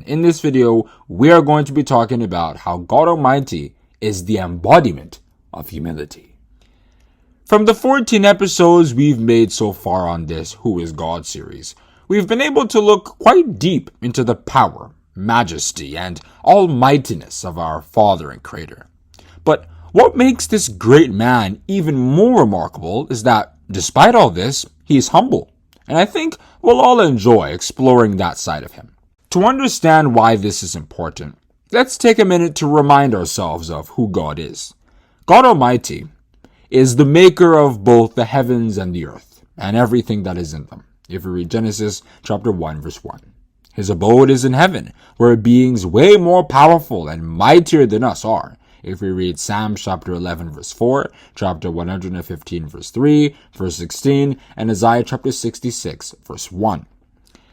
in this video, we are going to be talking about how God Almighty is the embodiment of humility. From the 14 episodes we've made so far on this Who is God series, we've been able to look quite deep into the power, majesty, and almightiness of our Father and Creator. But what makes this great man even more remarkable is that, despite all this, he's humble. And I think we'll all enjoy exploring that side of him. To understand why this is important, let's take a minute to remind ourselves of who God is. God Almighty is the maker of both the heavens and the earth, and everything that is in them. If we read Genesis chapter 1, verse 1. His abode is in heaven, where beings way more powerful and mightier than us are. If we read Psalm chapter 11, verse 4, chapter 115, verse 3, verse 16, and Isaiah chapter 66, verse 1.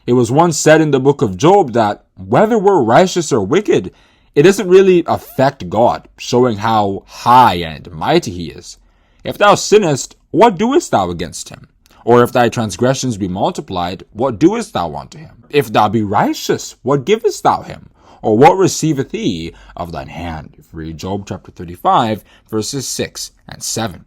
It was once said in the book of Job that whether we're righteous or wicked, it doesn't really affect God, showing how high and mighty he is. If thou sinnest, what doest thou against him? Or if thy transgressions be multiplied, what doest thou unto him? If thou be righteous, what givest thou him? Or what receiveth he of thine hand? If we read Job chapter 35, verses 6 and 7.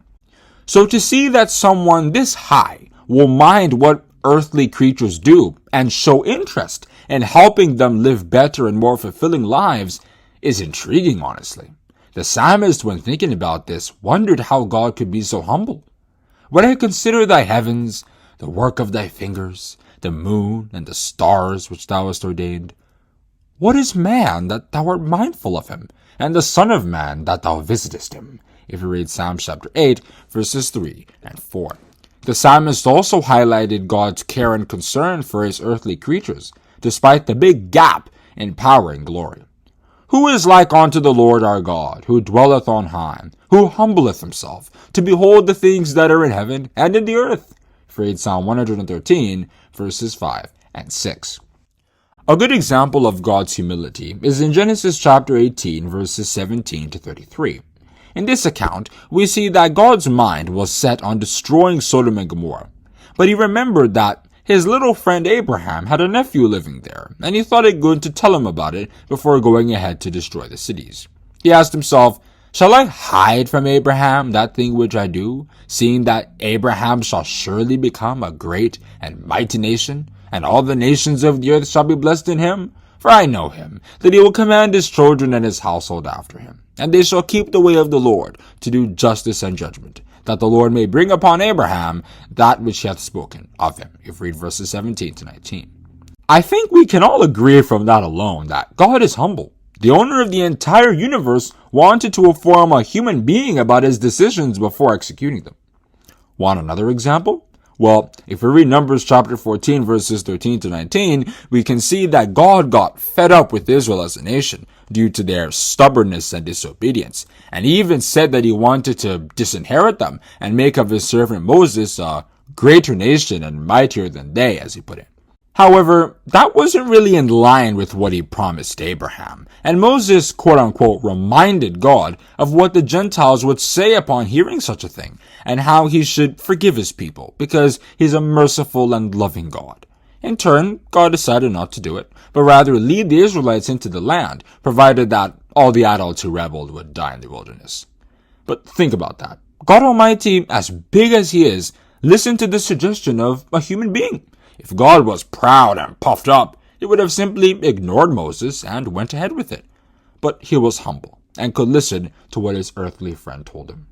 So to see that someone this high will mind what earthly creatures do and show interest in helping them live better and more fulfilling lives is intriguing, honestly. The psalmist, when thinking about this, wondered how God could be so humble. When I consider thy heavens, the work of thy fingers, the moon and the stars which thou hast ordained, what is man that thou art mindful of him, and the son of man that thou visitest him? If you read Psalm chapter 8, verses 3 and 4. The psalmist also highlighted God's care and concern for his earthly creatures, despite the big gap in power and glory. Who is like unto the Lord our God, who dwelleth on high, who humbleth himself, to behold the things that are in heaven and in the earth? If you read Psalm 113, verses 5 and 6. A good example of God's humility is in Genesis chapter 18, verses 17 to 33. In this account, we see that God's mind was set on destroying Sodom and Gomorrah, but he remembered that his little friend Abraham had a nephew living there, and he thought it good to tell him about it before going ahead to destroy the cities. He asked himself, "Shall I hide from Abraham that thing which I do, seeing that Abraham shall surely become a great and mighty nation? And all the nations of the earth shall be blessed in him? For I know him, that he will command his children and his household after him. And they shall keep the way of the Lord, to do justice and judgment, that the Lord may bring upon Abraham that which he hath spoken of him." If you read verses 17 to 19. I think we can all agree from that alone that God is humble. The owner of the entire universe wanted to inform a human being about his decisions before executing them. Want another example? Well, if we read Numbers chapter 14, verses 13 to 19, we can see that God got fed up with Israel as a nation due to their stubbornness and disobedience. And he even said that he wanted to disinherit them and make of his servant Moses a greater nation and mightier than they, as he put it. However, that wasn't really in line with what he promised Abraham, and Moses, quote-unquote, reminded God of what the Gentiles would say upon hearing such a thing, and how he should forgive his people, because he's a merciful and loving God. In turn, God decided not to do it, but rather lead the Israelites into the land, provided that all the adults who rebelled would die in the wilderness. But think about that. God Almighty, as big as he is, listened to the suggestion of a human being. If God was proud and puffed up, he would have simply ignored Moses and went ahead with it. But he was humble and could listen to what his earthly friend told him.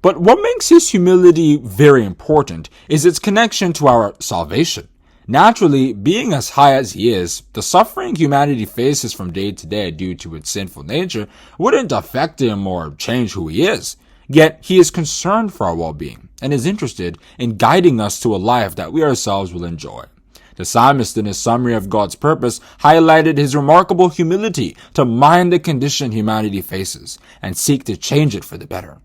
But what makes his humility very important is its connection to our salvation. Naturally, being as high as he is, the suffering humanity faces from day to day due to its sinful nature wouldn't affect him or change who he is. Yet he is concerned for our well-being and is interested in guiding us to a life that we ourselves will enjoy. The psalmist, in his summary of God's purpose, highlighted his remarkable humility to mind the condition humanity faces and seek to change it for the better.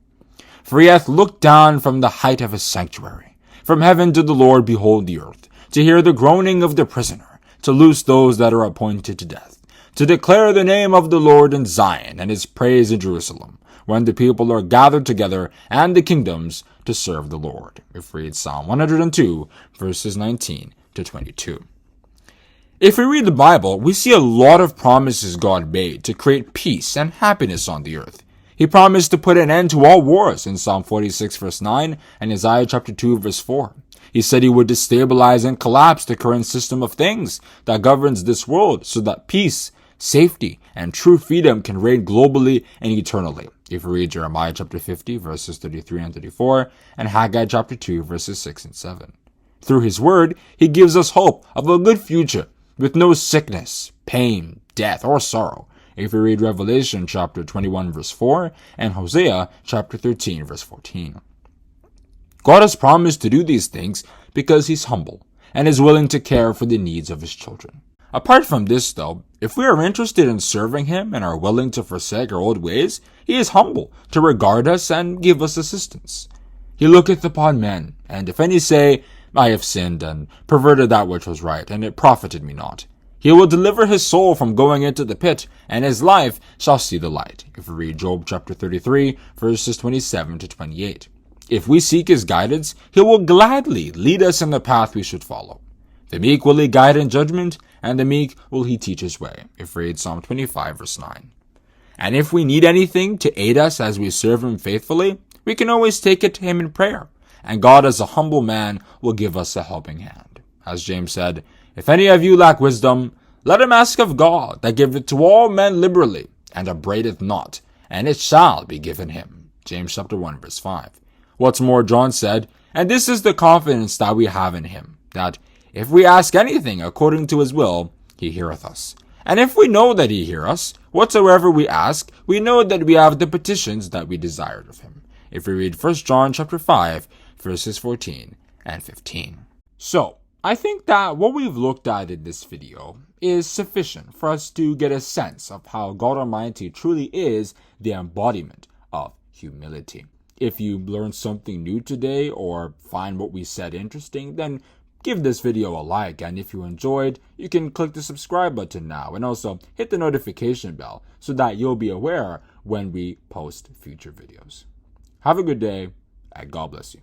For he hath looked down from the height of his sanctuary. From heaven did the Lord behold the earth, to hear the groaning of the prisoner, to loose those that are appointed to death, to declare the name of the Lord in Zion and his praise in Jerusalem, when the people are gathered together and the kingdoms to serve the Lord. If we read Psalm 102, verses 19 to 22. If we read the Bible, we see a lot of promises God made to create peace and happiness on the earth. He promised to put an end to all wars in Psalm 46 verse 9 and Isaiah chapter 2 verse 4. He said he would destabilize and collapse the current system of things that governs this world so that peace, safety, and true freedom can reign globally and eternally. If we read Jeremiah chapter 50 verses 33 and 34 and Haggai chapter 2 verses 6 and 7. Through his word, he gives us hope of a good future with no sickness, pain, death, or sorrow. If we read Revelation chapter 21 verse 4 and Hosea chapter 13 verse 14. God has promised to do these things because he's humble and is willing to care for the needs of his children. Apart from this, though, if we are interested in serving him and are willing to forsake our old ways, he is humble to regard us and give us assistance. He looketh upon men, and if any say, I have sinned and perverted that which was right, and it profited me not, he will deliver his soul from going into the pit, and his life shall see the light. If we read Job chapter 33, verses 27 to 28. If we seek his guidance, he will gladly lead us in the path we should follow. The meek will he guide in judgment, and the meek will he teach his way. If we read Psalm 25, verse 9. And if we need anything to aid us as we serve him faithfully, we can always take it to him in prayer, and God as a humble man will give us a helping hand. As James said, if any of you lack wisdom, let him ask of God, that giveth to all men liberally, and upbraideth not, and it shall be given him. James chapter 1, verse 5. What's more, John said, and this is the confidence that we have in him, that if we ask anything according to his will, he heareth us. And if we know that he hear us, whatsoever we ask, we know that we have the petitions that we desired of him. If we read 1 John chapter 5, verses 14 and 15. So, I think that what we've looked at in this video is sufficient for us to get a sense of how God Almighty truly is the embodiment of humility. If you learned something new today or find what we said interesting, then give this video a like, and if you enjoyed, you can click the subscribe button now and also hit the notification bell so that you'll be aware when we post future videos. Have a good day, and God bless you.